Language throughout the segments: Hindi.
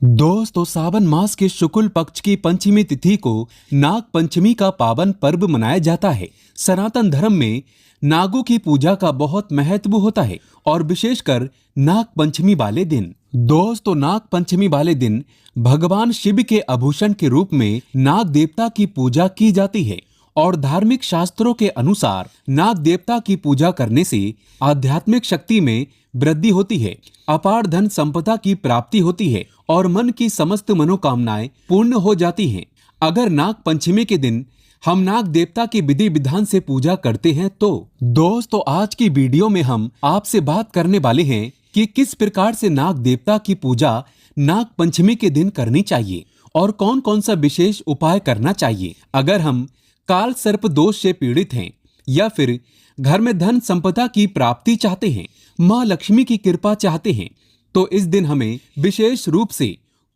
दोस्तों, सावन मास के शुक्ल पक्ष की पंचमी तिथि को नाग पंचमी का पावन पर्व मनाया जाता है। सनातन धर्म में नागों की पूजा का बहुत महत्व होता है और विशेषकर नाग पंचमी वाले दिन। दोस्तों, नाग पंचमी वाले दिन भगवान शिव के आभूषण के रूप में नाग देवता की पूजा की जाती है और धार्मिक शास्त्रों के अनुसार नाग देवता की पूजा करने से आध्यात्मिक शक्ति में वृद्धि होती है, अपार धन संपदा की प्राप्ति होती है और मन की समस्त मनोकामनाएं पूर्ण हो जाती हैं। अगर नाग पंचमी के दिन हम नाग देवता की विधि विधान से पूजा करते हैं तो दोस्तों, आज की वीडियो में हम आपसे बात करने वाले हैं कि किस प्रकार से नाग देवता की पूजा नाग पंचमी के दिन करनी चाहिए और कौन कौन सा विशेष उपाय करना चाहिए। अगर हम काल सर्प दोष से पीड़ित हैं या फिर घर में धन संपदा की प्राप्ति चाहते हैं, माँ लक्ष्मी की कृपा चाहते हैं, तो इस दिन हमें विशेष रूप से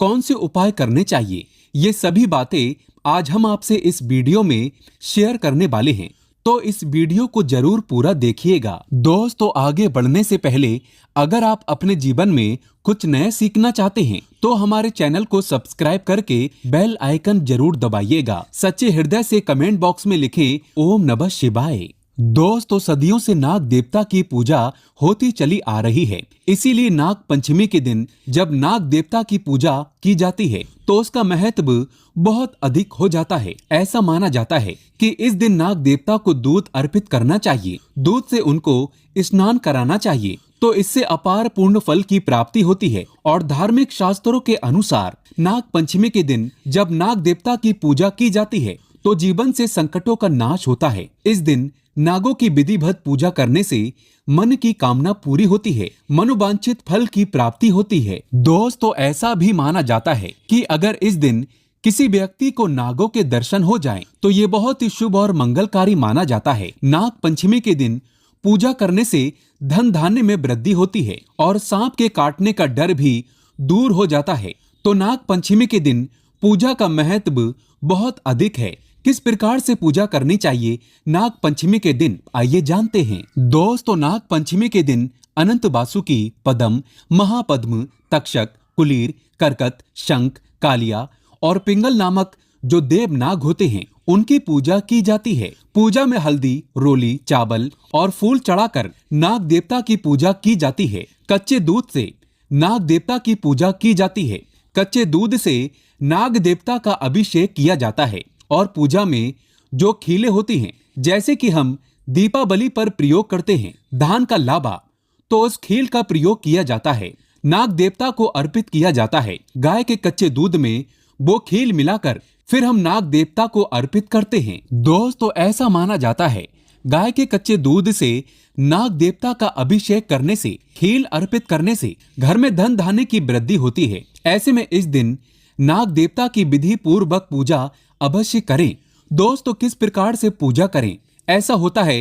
कौन से उपाय करने चाहिए, ये सभी बातें आज हम आपसे इस वीडियो में शेयर करने वाले हैं। तो इस वीडियो को जरूर पूरा देखिएगा। दोस्तों, आगे बढ़ने से पहले अगर आप अपने जीवन में कुछ नया सीखना चाहते हैं तो हमारे चैनल को सब्सक्राइब करके बेल आइकन जरूर दबाइएगा। सच्चे हृदय से कमेंट बॉक्स में लिखें ओम नमः शिवाय। दोस्तों, सदियों से नाग देवता की पूजा होती चली आ रही है, इसीलिए नाग पंचमी के दिन जब नाग देवता की पूजा की जाती है तो उसका महत्व बहुत अधिक हो जाता है। ऐसा माना जाता है कि इस दिन नाग देवता को दूध अर्पित करना चाहिए, दूध से उनको स्नान कराना चाहिए, तो इससे अपार पूर्ण फल की प्राप्ति होती है। और धार्मिक शास्त्रों के अनुसार नाग पंचमी के दिन जब नाग देवता की पूजा की जाती है तो जीवन से संकटों का नाश होता है। इस दिन नागों की विधिवत पूजा करने से मन की कामना पूरी होती है, मनोवांछित फल की प्राप्ति होती है। दोस्तों, ऐसा भी माना जाता है कि अगर इस दिन किसी व्यक्ति को नागों के दर्शन हो जाएं, तो ये बहुत ही शुभ और मंगलकारी माना जाता है। नाग पंचमी के दिन पूजा करने से धन धान्य में वृद्धि होती है और सांप के काटने का डर भी दूर हो जाता है। तो नाग पंचमी के दिन पूजा का महत्व बहुत अधिक है। किस प्रकार से पूजा करनी चाहिए नाग पंचमी के दिन, आइए जानते हैं। दोस्तों, नाग पंचमी के दिन अनंत वासुकी, पद्म, महापद्म, तक्षक, कुलीर, करकत, शंख, कालिया और पिंगल नामक जो देव नाग होते हैं उनकी पूजा की जाती है। पूजा में हल्दी, रोली, चावल और फूल चढ़ाकर नाग देवता की पूजा की जाती है। कच्चे दूध से नाग देवता की पूजा की जाती है। कच्चे दूध से नाग देवता का अभिषेक किया जाता है और पूजा में जो खीले होती हैं, जैसे कि हम दीपावली पर प्रयोग करते हैं धान का लाबा, तो उस खील का प्रयोग किया जाता है, नाग देवता को अर्पित किया जाता है। गाय के कच्चे दूध में वो खील मिलाकर फिर हम नाग देवता को अर्पित करते हैं। दोस्तों, ऐसा माना जाता है गाय के कच्चे दूध से नाग देवता का अभिषेक करने से, खील अर्पित करने से घर में धन धान्य की वृद्धि होती है। ऐसे में इस दिन नाग देवता की विधि पूर्वक पूजा अवश्य करें। दोस्तों, किस प्रकार से पूजा करें? ऐसा होता है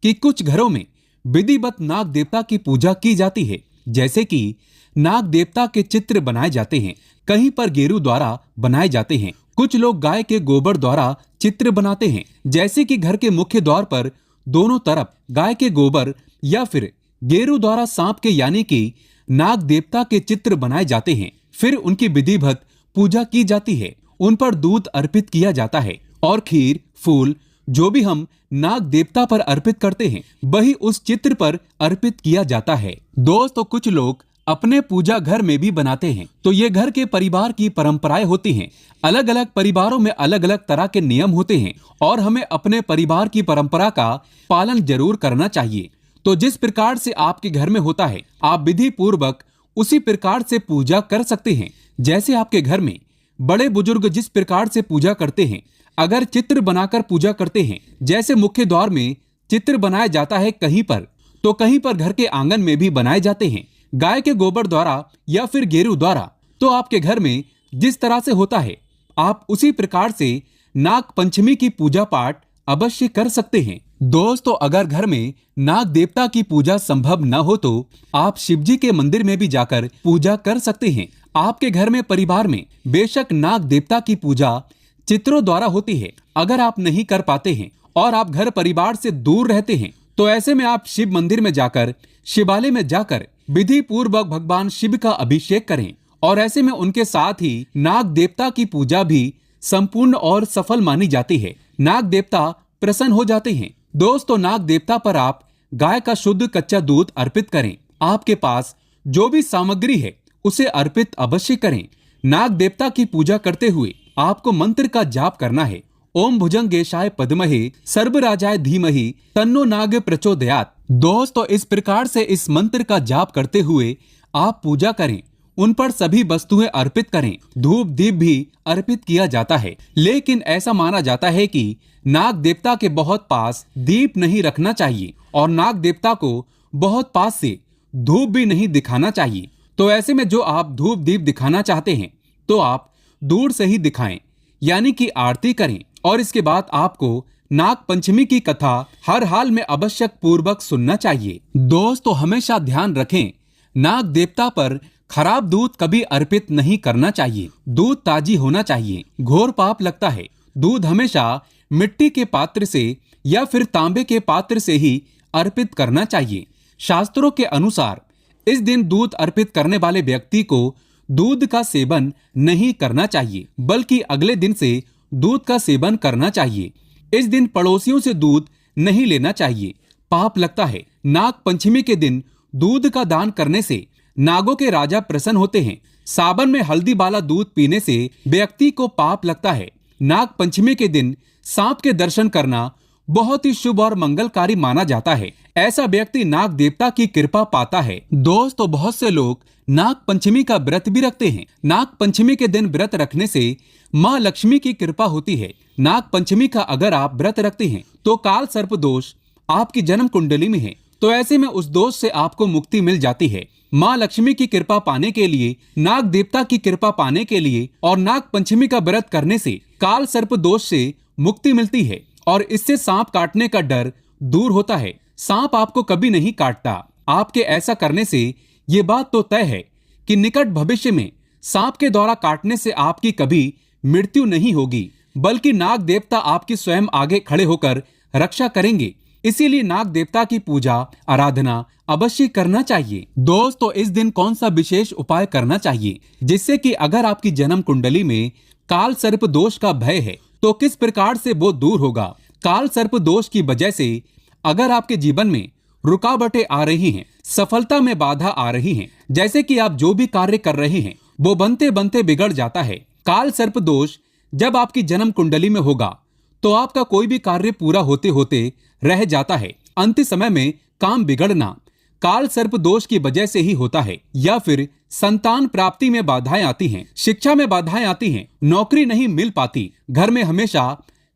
कि कुछ घरों में विधिवत नाग देवता की पूजा की जाती है, जैसे कि नाग देवता के चित्र बनाए जाते हैं, कहीं पर गेरू द्वारा बनाए जाते हैं। कुछ लोग गाय के गोबर द्वारा चित्र बनाते हैं, जैसे कि घर के मुख्य द्वार पर दोनों तरफ गाय के गोबर या फिर गेरू द्वारा सांप के यानी कि नाग देवता के चित्र बनाए जाते हैं। फिर उनकी विधिवत पूजा की जाती है, उन पर दूध अर्पित किया जाता है और खीर, फूल जो भी हम नाग देवता पर अर्पित करते हैं वही उस चित्र पर अर्पित किया जाता है। दोस्तों, कुछ लोग अपने पूजा घर में भी बनाते हैं, तो ये घर के परिवार की परंपराएं होती हैं। अलग अलग परिवारों में अलग अलग तरह के नियम होते हैं और हमें अपने परिवार की परंपरा का पालन जरूर करना चाहिए। तो जिस प्रकार से आपके घर में होता है, आप विधि पूर्वक उसी प्रकार से पूजा कर सकते हैं। जैसे आपके घर में बड़े बुजुर्ग जिस प्रकार से पूजा करते हैं, अगर चित्र बनाकर पूजा करते हैं, जैसे मुख्य द्वार में चित्र बनाया जाता है कहीं पर, तो कहीं पर घर के आंगन में भी बनाए जाते हैं गाय के गोबर द्वारा या फिर गेरू द्वारा। तो आपके घर में जिस तरह से होता है, आप उसी प्रकार से नाग पंचमी की पूजा पाठ अवश्य कर सकते हैं। दोस्तों, अगर घर में नाग देवता की पूजा संभव न हो तो आप शिवजी के मंदिर में भी जाकर पूजा कर सकते हैं। आपके घर में परिवार में बेशक नाग देवता की पूजा चित्रों द्वारा होती है। अगर आप नहीं कर पाते हैं और आप घर परिवार से दूर रहते हैं, तो ऐसे में आप शिव मंदिर में जाकर, शिवालय में जाकर विधि पूर्वक भगवान शिव का अभिषेक करें और ऐसे में उनके साथ ही नाग देवता की पूजा भी संपूर्ण और सफल मानी जाती है। नाग देवता प्रसन्न हो जाते हैं। दोस्तों, नाग देवता पर आप गाय का शुद्ध कच्चा दूध अर्पित करें। आपके पास जो भी सामग्री है उसे अर्पित अवश्य करें। नाग देवता की पूजा करते हुए आपको मंत्र का जाप करना है। ओम भुजंगेशाय पद्महे सर्वराजाय धीमहि तन्नो नाग प्रचोदयात्। दोस्तों, इस प्रकार से इस मंत्र का जाप करते हुए आप पूजा करें। उन पर सभी वस्तुएं अर्पित करें। धूप दीप भी अर्पित किया जाता है, लेकिन ऐसा माना जाता है कि नाग देवता के बहुत पास दीप नहीं रखना चाहिए और नाग देवता को बहुत पास से धूप भी नहीं दिखाना चाहिए। तो ऐसे में जो आप धूप दीप दिखाना चाहते हैं तो आप दूर से ही दिखाएं, यानी कि आरती करें। और इसके बाद आपको नाग पंचमी की कथा हर हाल में आवश्यक पूर्वक सुनना चाहिए। दोस्तों, हमेशा ध्यान रखें, नाग देवता पर खराब दूध कभी अर्पित नहीं करना चाहिए। दूध ताजी होना चाहिए। घोर पाप लगता है। दूध हमेशा मिट्टी के पात्र से या फिर तांबे के पात्र से ही अर्पित करना चाहिए। शास्त्रों के अनुसार इस दिन दूध अर्पित करने वाले व्यक्ति को दूध का सेवन नहीं करना चाहिए, बल्कि अगले दिन से दूध का सेवन करना चाहिए। इस दिन पड़ोसियों से दूध नहीं लेना चाहिए, पाप लगता है। नाग पंचमी के दिन दूध का दान करने से नागों के राजा प्रसन्न होते हैं। सावन में हल्दी वाला दूध पीने से व्यक्ति को पाप लगता है। नाग पंचमी के दिन सांप के दर्शन करना बहुत ही शुभ और मंगलकारी माना जाता है। ऐसा व्यक्ति नाग देवता की कृपा पाता है। दोस्तों, बहुत से लोग नाग पंचमी का व्रत भी रखते हैं। नाग पंचमी के दिन व्रत रखने से माँ लक्ष्मी की कृपा होती है। नाग पंचमी का अगर आप व्रत रखते हैं तो काल सर्प दोष आपकी जन्म कुंडली में है, तो ऐसे में उस दोष से आपको मुक्ति मिल जाती है। माँ लक्ष्मी की कृपा पाने के लिए, नाग देवता की कृपा पाने के लिए और नाग पंचमी का व्रत करने से काल सर्प दोष से मुक्ति मिलती है और इससे सांप काटने का डर दूर होता है। सांप आपको कभी नहीं काटता। आपके ऐसा करने से ये बात तो तय है कि निकट भविष्य में सांप के द्वारा काटने से आपकी कभी मृत्यु नहीं होगी, बल्कि नाग देवता आपकी स्वयं आगे खड़े होकर रक्षा करेंगे। इसीलिए नाग देवता की पूजा आराधना अवश्य करना चाहिए। दोस्तों, इस दिन कौन सा विशेष उपाय करना चाहिए जिससे कि अगर आपकी जन्म कुंडली में काल सर्प दोष का भय है तो किस प्रकार से वो दूर होगा। काल सर्प दोष की वजह से अगर आपके जीवन में रुकावटें आ रही हैं, सफलता में बाधा आ रही हैं, जैसे कि आप जो भी कार्य कर रहे हैं वो बनते बनते बिगड़ जाता है। काल सर्प दोष जब आपकी जन्म कुंडली में होगा तो आपका कोई भी कार्य पूरा होते होते रह जाता है। अंतिम समय में काम बिगड़ना काल सर्प दोष की वजह से ही होता है। या फिर संतान प्राप्ति में बाधाएं आती हैं, शिक्षा में बाधाएं आती हैं, नौकरी नहीं मिल पाती, घर में हमेशा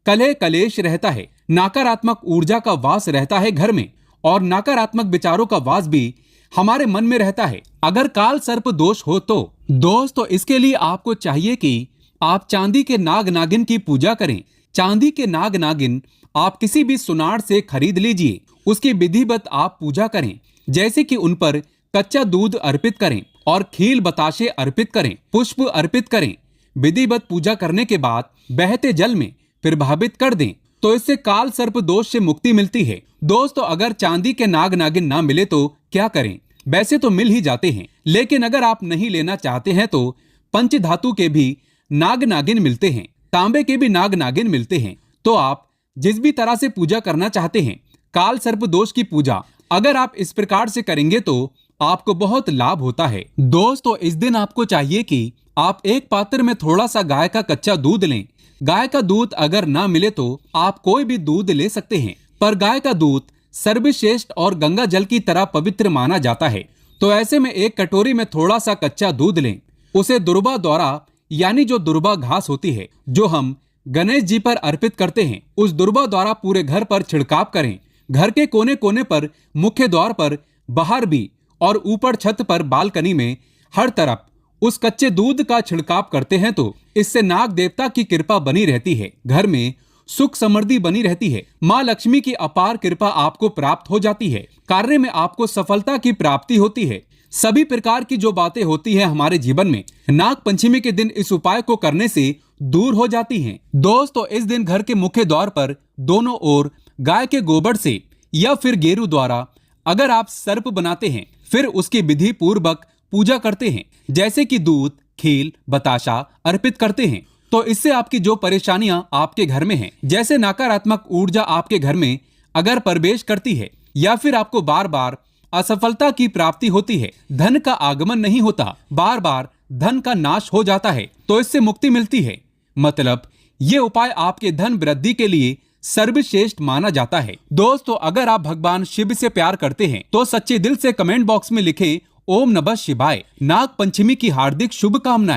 कलह कलेश रहता है, नकारात्मक ऊर्जा का वास रहता है घर में और नकारात्मक विचारों का वास भी हमारे मन में रहता है। अगर काल सर्प दोष हो तो दोस्तों, इसके लिए आपको चाहिए कि आप चांदी के नाग नागिन की पूजा करें। चांदी के नाग नागिन आप किसी भी सुनार से खरीद लीजिए। उसकी विधिवत आप पूजा करें, जैसे कि उन पर कच्चा दूध अर्पित करें और खील बताशे अर्पित करें, पुष्प अर्पित करें। विधिवत पूजा करने के बाद बहते जल में प्रभावित कर दें, तो इससे काल सर्प दोष से मुक्ति मिलती है। दोस्तों, अगर चांदी के नाग नागिन ना मिले तो क्या करें? वैसे तो मिल ही जाते हैं, लेकिन अगर आप नहीं लेना चाहते हैं तो पंच धातु के भी नाग नागिन मिलते हैं, तांबे के भी नाग नागिन मिलते हैं। तो आप जिस भी तरह से पूजा करना चाहते हैं काल सर्प दोष की पूजा, अगर आप इस प्रकार से करेंगे तो आपको बहुत लाभ होता है। दोस्तों, इस दिन आपको चाहिए कि आप एक पात्र में थोड़ा सा गाय का कच्चा दूध लें। गाय का दूध अगर ना मिले तो आप कोई भी दूध ले सकते हैं, पर गाय का दूध सर्वश्रेष्ठ और गंगा जल की तरह पवित्र माना जाता है। तो ऐसे में एक कटोरी में थोड़ा सा कच्चा दूध लें, उसे दुर्वा द्वारा, यानी जो दुर्वा घास होती है जो हम गणेश जी पर अर्पित करते हैं, उस दुर्वा द्वारा पूरे घर पर छिड़काव करें। घर के कोने कोने पर, मुख्य द्वार पर, बाहर भी और ऊपर छत पर, बालकनी में, हर तरफ उस कच्चे दूध का छिड़काव करते हैं तो इससे नाग देवता की कृपा बनी रहती है। घर में सुख समृद्धि बनी रहती है। माँ लक्ष्मी की अपार कृपा आपको प्राप्त हो जाती है। कार्य में आपको सफलता की प्राप्ति होती है। सभी प्रकार की जो बातें होती है हमारे जीवन में नाग पंचमी के दिन इस उपाय को करने से दूर हो जाती हैं। दोस्तों, इस दिन घर के मुख्य द्वार पर दोनों ओर गाय के गोबर से या फिर गेरू द्वारा अगर आप सर्प बनाते हैं, फिर उसकी विधि पूर्वक पूजा करते हैं, जैसे कि दूध, खील, बताशा अर्पित करते हैं, तो इससे आपकी जो परेशानियां आपके घर में हैं, जैसे नकारात्मक ऊर्जा आपके घर में अगर प्रवेश करती है या फिर आपको बार बार असफलता की प्राप्ति होती है, धन का आगमन नहीं होता, बार बार धन का नाश हो जाता है, तो इससे मुक्ति मिलती है। मतलब ये उपाय आपके धन वृद्धि के लिए सर्वश्रेष्ठ माना जाता है। दोस्तों, अगर आप भगवान शिव से प्यार करते हैं तो सच्चे दिल से कमेंट बॉक्स में लिखें ओम नमः शिवाय। नाग पंचमी की हार्दिक शुभकामनाएं।